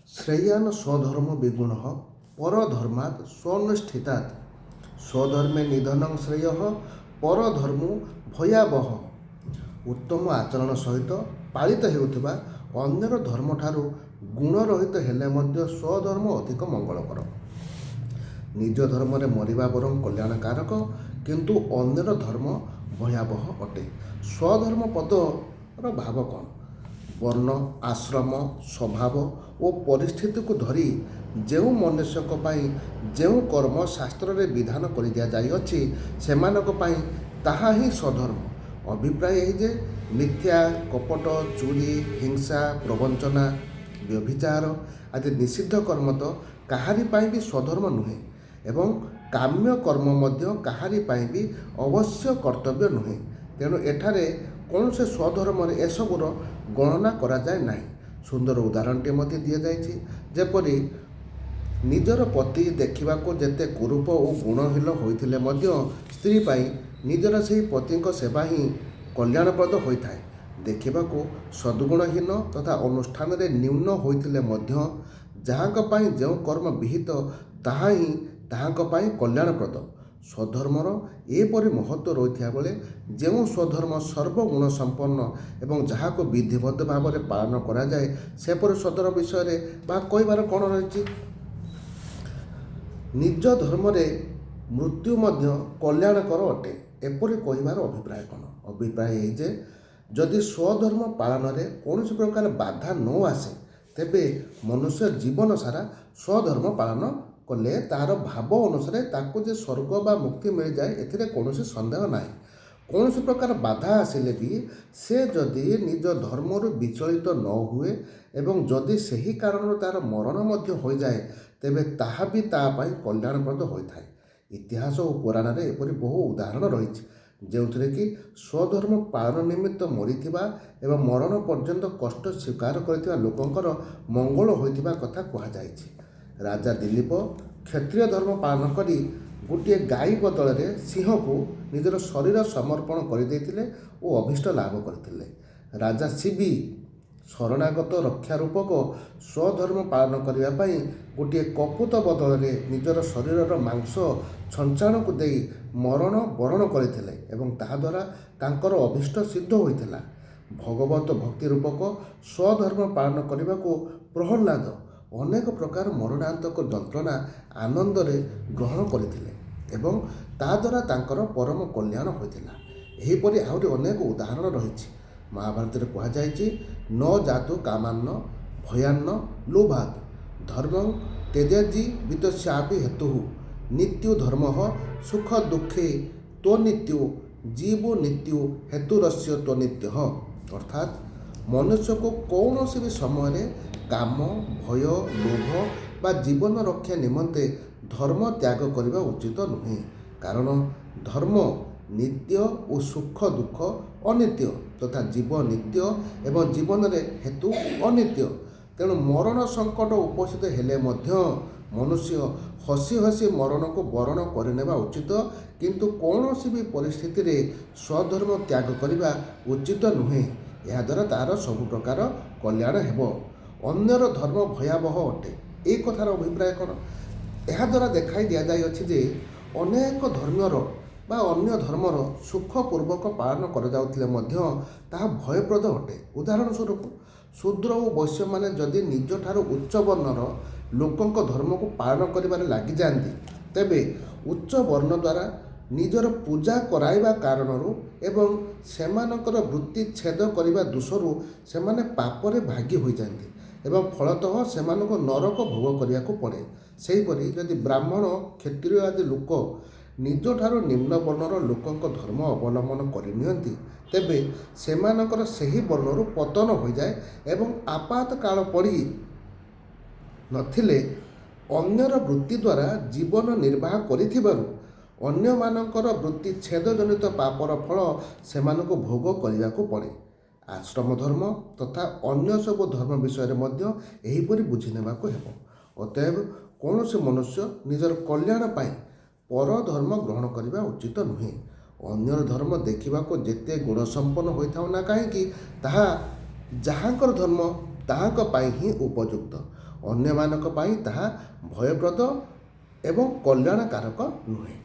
श्रेयान् स्वधर्म विगुण परधर्मात् स्वनुष्ठितात् स्वधर्मे निधनं श्रेय परधर्मो भयावह। उत्तम आचरण सहित पालित हेउथिबा अन्यर धर्मठारु गुण रहित हेले मध्य स्वधर्म अधिक मंगलकर। निज धर्म रे मरिबा बरं कल्याणकारक किंतु अन्यर धर्म भयावह अटे। स्वधर्म पदर भाव कौन? वर्ण आश्रम स्वभाव और परिस्थिति को धरी जो मनुष्य जो कर्म शास्त्र रे विधान कर दिया जाइछि सेमानक पई ताहा ही स्वधर्म। अभिप्राय है जे मिथ्या कपट चोरी हिंसा प्रवंचना व्यभिचार आदि निषिद्ध कर्म तो काहारी पाई भी स्वधर्म नुहे एवं काम्य कर्म मध्य काहारी पाई भी अवश्य कर्तव्य नुहे। तेणु एठारे कौन से स्वधर्म एसबुर गणना करा जाए नहीं। सुंदर उदाहरणटे मध्य दि जाइछि जेपरि निजर पति देखा जेते कुरूप और गुणहीन होइथिले मध्य स्त्री पाई निजर से पति सेवा ही कल्याणप्रद होता है। देखा सद्गुणहीन तथा अनुष्ठान रे न्यून होइथिले मध्य जहाँक पाई जो कर्म विहित ताहा ही ताहाँक पाई कल्याणप्रद। स्वधर्मर एपरि महत्व रही बेले जो स्वधर्म सर्वगुण संपन्न एवं जहाँ को विधिबद्ध भाव में पालन करा जाए सेपरि स्वधर्म विषय बा कहबार कौन रही। निज धर्म रे मृत्यु मध्य कल्याणकर अटे एपरि कहबार अभिप्राय कौन? अभिप्राय है जे जदि स्वधर्म पालन में कौन प्रकार बाधा न आसे तेबे मनुष्य जीवन सारा स्वधर्म पालन कले तार भाव अनुसार ताकू जे स्वर्ग बा मुक्ति मिल जाए एथिरे कौन संदेह ना। कौन प्रकार बाधा आसिले भी से जदि निज धर्म विचलित न हुए एवं जदि सही कारण तार मरण मध्य हो जाए तेबे ताहा भी तापाई कल्याणप्रद होता है। इतिहास और पुराण में एपरि बहु उदाहरण रही जो कि स्वधर्म पालन निमित्त मरीथिबा एवं मरण पर्यंत कष्ट स्वीकार करथिबा लोकंकर मंगल होइथिबा कथा कहा जायछि। राजा दिलीप क्षत्रिय धर्म पालन करी गोटे गाई बदल में सिंह को निजर शरीर समर्पण कर अभीष्ट लाभ करते। राजा शिवी शरणागत रक्षारूपक स्वधर्म पालन करने गोटे कपूत बदल में निजर शरीर मांस छंचाण को दे मरण वरण करते एवं ताद्वारा तांकर अभीष्ट सिद्ध होता। भगवत भक्ति रूपक स्वधर्म पालन करने को प्रहल्लाद अनेक प्रकार मरणांतक जंत्रणा आनंद रे ग्रहण करथिले एवं ताद्वारा तांकर परम कल्याण होइथिला। एहीपरि आहुरी अनेक उदाहरण रहिछि। महाभारत रे कहा जायछि न जातु कामान्न भयान्न लोभात् धर्मं त्यज्याजि वितस्यापि हेतुः नित्यो धर्मः सुख दुखे त्वनित्यो जीवो नित्यो हेतुरस्य त्वनित्यः। अर्थात मनुष्य को कौन से भी समय काम भय लोभ बा जीवन रक्षा निमंते धर्म त्याग करने उचित नुहे। कारण धर्म नित्य और सुख दुख अनित्य तथा जीव नित्य एवं जीवन रे हेतु अनित्य। तेणु मरण संकट उपस्थित हेले मध्य मनुष्य हसी हसी मरण को वरण करनेबा उचित किंतु कौन सी भी परिस्थिति रे स्वधर्म त्याग करने उचित नुहे। यह द्वारा तार सब प्रकार कल्याण हेबो। अन्यर धर्म भयावह अटे ए कथार अभिप्राय कौन? यह द्वारा देखाई दि जाइछि जे अनेक धर्मर बा अन्य धर्मर सुखपूर्वक पालन कर भयप्रद अटे। उदाहरण स्वरूप शूद्र और वैश्य माने जदि निज ठारू उच्च वर्णर लोकंक धर्म को पालन करिबारे लागि जांती तेबे उच्च वर्ण द्वारा निजर पूजा कराइबा कारणरू एवं सेमानकर वृत्ति छेद करिबा दोषरू सेमाने पापरे भागी होई जांती एवं फलतः सेमानक नरक भोग करिया को पड़े। सेहीपरि यदि ब्राह्मण क्षत्रिय आदि लोक निज ठारू निम्न वर्णर लोकंक धर्म अवलंबन करनियंती तेबे सेमानकर सही वर्णरू पतन हो जाए एवं आपातकाल पड़ी नथिले अन्यर वृत्ति द्वारा जीवन निर्वाह करिथिबारु अन्य मानकर वृत्ति छेद जनित पापर फल सेमानक भोग करने को पड़े। आश्रम धर्म तथा अन्य सब धर्म विषय में एहीपरि बुझी नेबाको हेबो। अतएव कौन से मनुष्य निजर कल्याण पाई पर धर्म ग्रहण करने उचित नुहे। अन्य धर्म देखा जेते गुण संपन्न होता ना कहीं जहाँकर धर्म ताहाक पाई ही उपयुक्त। ଅନ୍ୟମାନଙ୍କ ପାଇଁ ତାହା ଭୟପ୍ରଦ ଏବଂ କଲ୍ୟାଣକାରକ ନୁହେଁ।